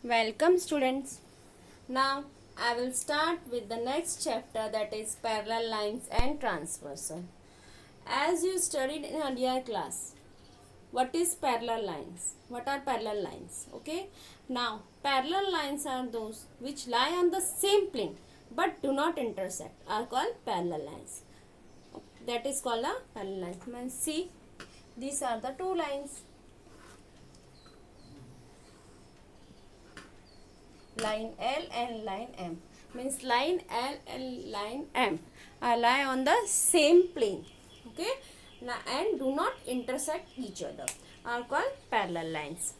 Welcome students. Now I will start with the next chapter, that is parallel lines and transversal. As you studied in earlier class, what is parallel lines? What are parallel lines? Okay. Now parallel lines are those which lie on the same plane but do not intersect, are called parallel lines. That is called a parallel line. See, these are the two lines. Line L and line M, means line L and line M lie on the same plane, okay, now and do not intersect each other, are called parallel lines.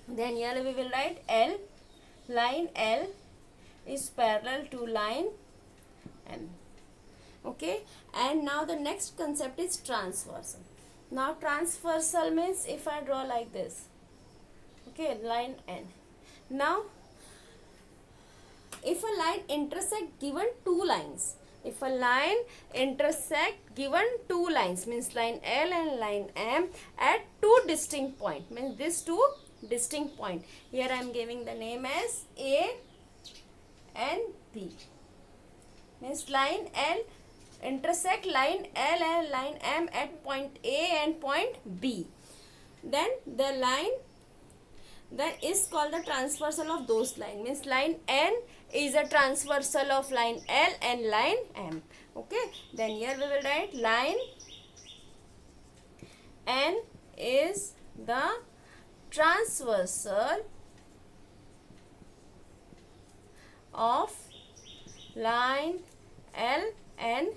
Then here we will write L. Line L is parallel to line M, okay. And now the next concept is transversal. Now transversal means if I draw like this, okay, line N. Now if a line intersect given two lines, if a line intersect given two lines, means line L and line M at two distinct point, means these two distinct point, here I am giving the name as A and B, means line L intersect line L and line M at point A and point B, then the line that is called the transversal of those lines, means line N is a transversal of line L and line M, okay. Then here we will write line N is the transversal of line L and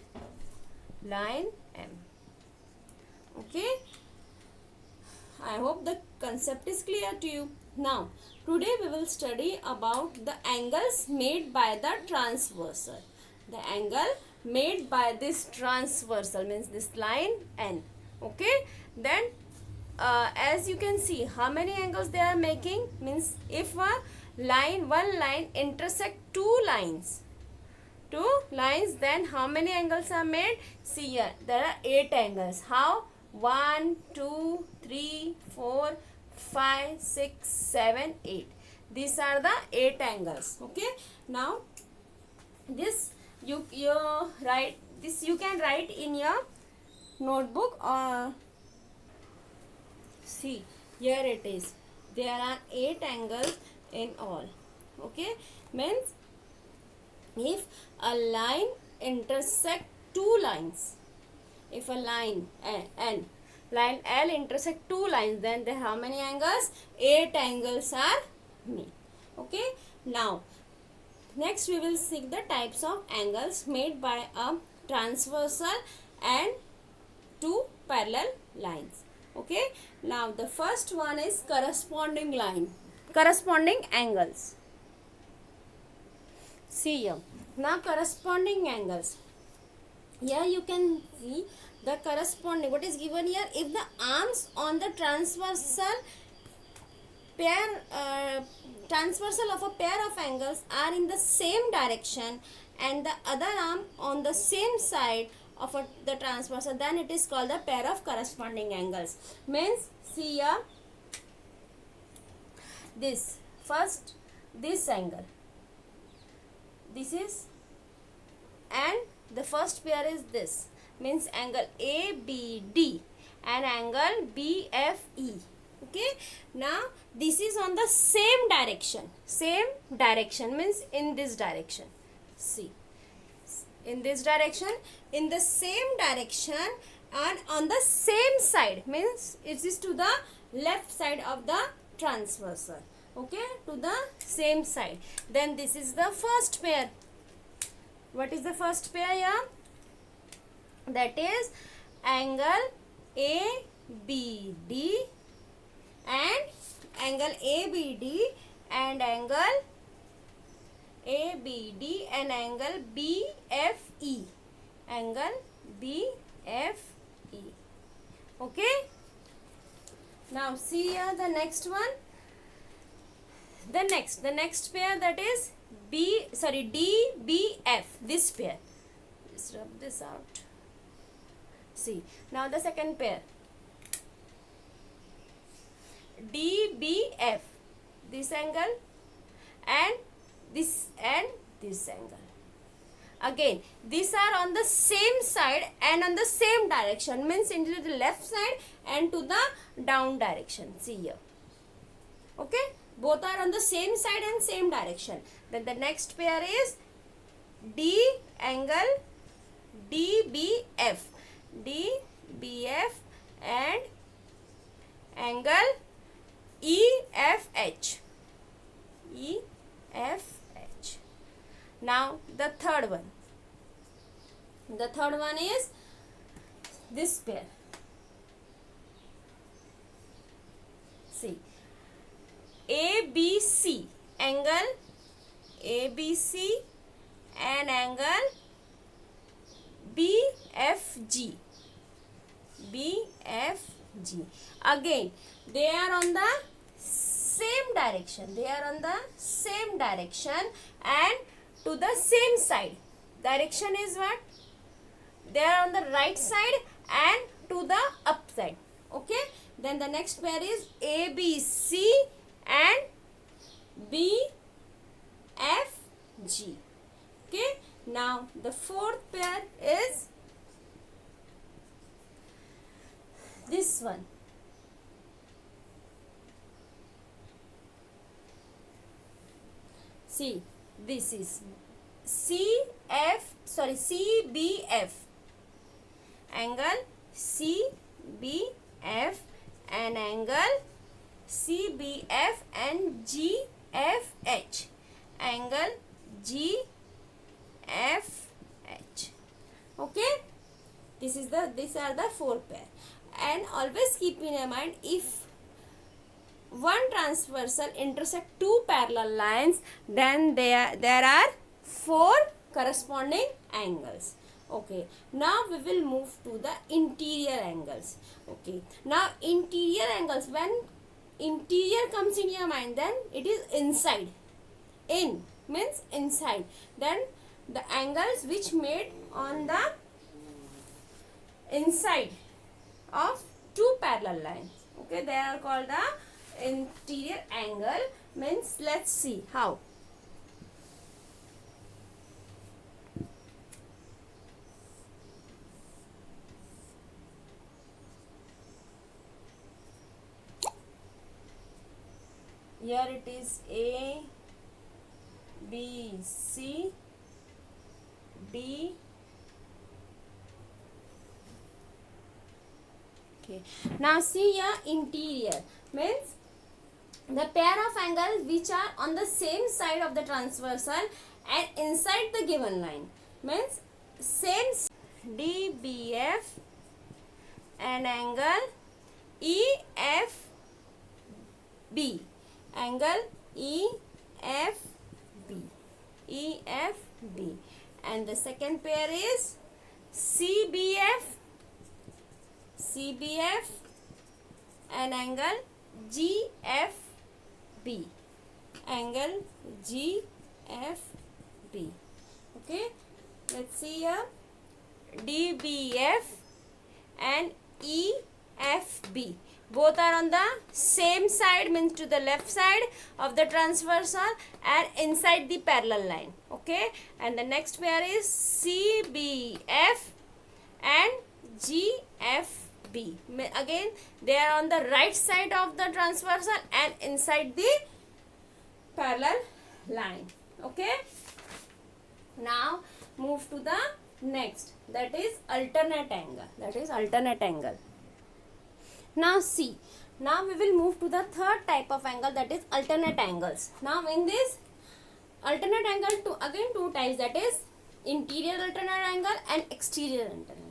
line M, okay. I hope the concept is clear to you. Now, today we will study about the angles made by the transversal. The angle made by this transversal, means this line N, okay. Then as you can see, how many angles they are making, means if one line intersect two lines, then how many angles are made? See here, there are 8 angles. How? 1, 2, 3, 4, 5, 6, 7, 8. These are the 8 angles. Okay. Now this you write, this you can write in your notebook, or see here it is. There are 8 angles in all. Okay. Means if a line intersect two lines, if a line line L intersect two lines, then there how many angles? 8 angles are made, okay. Now next we will see the types of angles made by a transversal and two parallel lines, okay. Now the first one is corresponding angles. See here, now corresponding angles, here you can see the corresponding, what is given here, if the arms on the transversal of a pair of angles are in the same direction and the other arm on the same side of the transversal, then it is called the pair of corresponding angles. Means see here, this angle, this is, and the first pair is this, means angle ABD and angle BFE, okay. Now this is on the same direction, means in this direction. See, in this direction, in the same direction and on the same side, means it is to the left side of the transversal, okay, to the same side. Then this is the first pair. What is the first pair here? That is angle ABD and angle ABD and angle ABD and angle BFE, angle BFE, okay. Now see here the next one, the next pair, that is DBF, this pair. Just rub this out. See, now the second pair, DBF, this angle, and this angle. Again, these are on the same side and on the same direction, means into the left side and to the down direction. See here. Okay, both are on the same side and same direction. Then the next pair is D angle DBF, DBF and angle EFH, EFH. Now the third one. The third one is this pair. See, ABC angle ABC and angle BFG, BFG. Again, they are on the same direction. They are on the same direction and to the same side. Direction is what? They are on the right side and to the up side. Okay. Then the next pair is ABC and BFG. Okay. Now the fourth pair is this one. See, this is CBF angle CBF and angle CBF and GFH angle GFH. Okay, these are the four pair. And always keep in your mind, if one transversal intersect two parallel lines, then there are four corresponding angles. Okay, now we will move to the interior angles. Okay, now interior angles, when interior comes in your mind, then it is inside. In means inside. Then the angles which made on the inside of two parallel lines, okay, they are called the interior angle. Means let's see how. Here it is A, B, C, D. Okay. Now see here, interior means the pair of angles which are on the same side of the transversal and inside the given line, means same DBF and angle EFB, angle EFB, and the second pair is CBF and angle GFB, angle GFB. Okay, let's see here, DBF and EFB, both are on the same side, means to the left side of the transversal and inside the parallel line. Okay, and the next pair is CBF and GFB. Again, they are on the right side of the transversal and inside the parallel line. Okay, now move to the next, that is alternate angle. Now see, now we will move to the third type of angle, that is alternate angles. Now in this alternate angle, again two types, that is interior alternate angle and exterior alternate angle.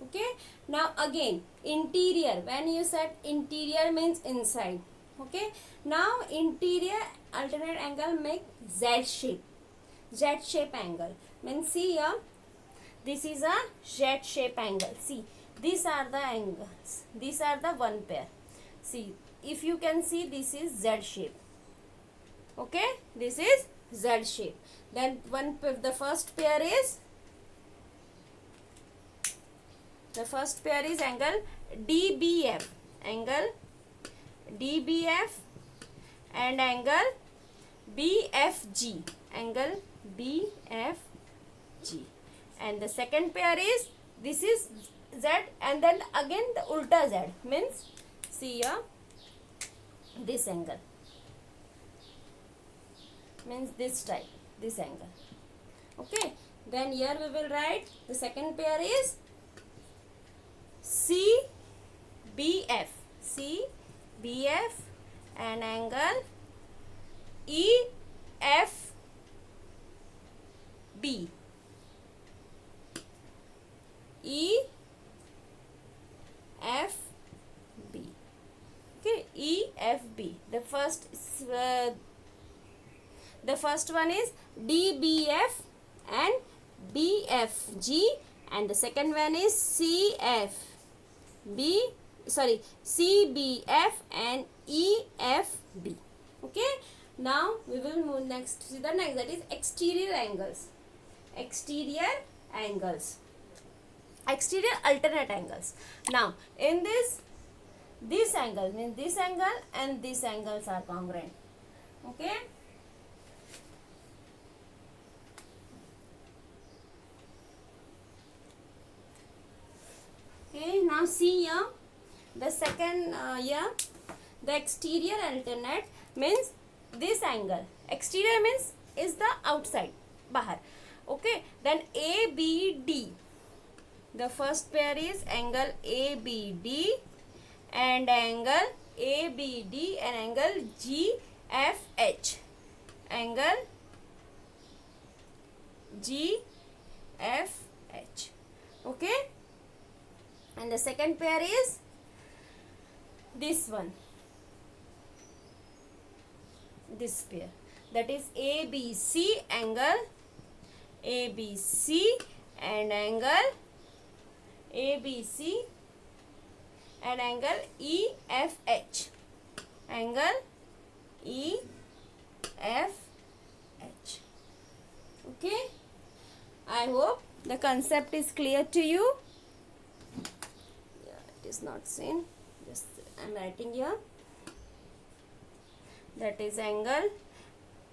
Okay, now again interior, when you said interior means inside. Okay, now interior alternate angle make Z shape angle. Means see here, this is a Z shape angle. See, these are the angles, these are the one pair. See, if you can see, this is Z shape. Okay, this is Z shape. Then the first pair is angle DBF and angle BFG, angle BFG. And the second pair is, this is Z and then again the ulta Z, means see here this angle, means this type, this angle. Okay, then here we will write the second pair is CBF, CBF and angle EFB, EFB. Okay, EFB. The first one is DBF and BFG, and the second one is CBF and EFB. Okay, now we will move next to the next, that is exterior angles. Exterior alternate angles. Now in this angle means this angle and these angles are congruent. Okay, now see here the second here, the exterior alternate means this angle. Exterior means is the outside, bahar. Okay, then ABD, the first pair is angle ABD and angle ABD and angle GFH, angle GFH. Okay, and the second pair is this one, this pair, that is ABC, angle ABC and angle ABC and angle EFH, angle EFH. Okay, I hope the concept is clear to you. Yeah, it is not seen, just I am writing here, that is angle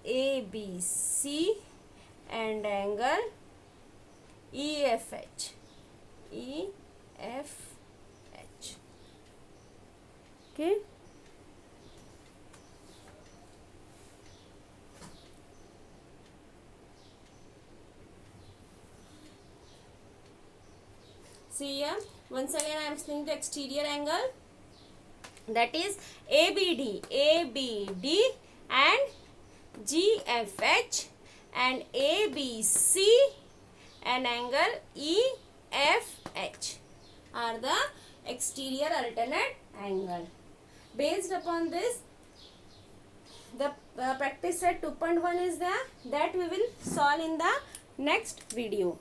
ABC and angle EFH, EFH. Okay, see here once again I am explaining the exterior angle, that is ABD and GFH and ABC and angle EFH are the exterior alternate angle. Based upon this, the practice set 2.1 is there, that we will solve in the next video.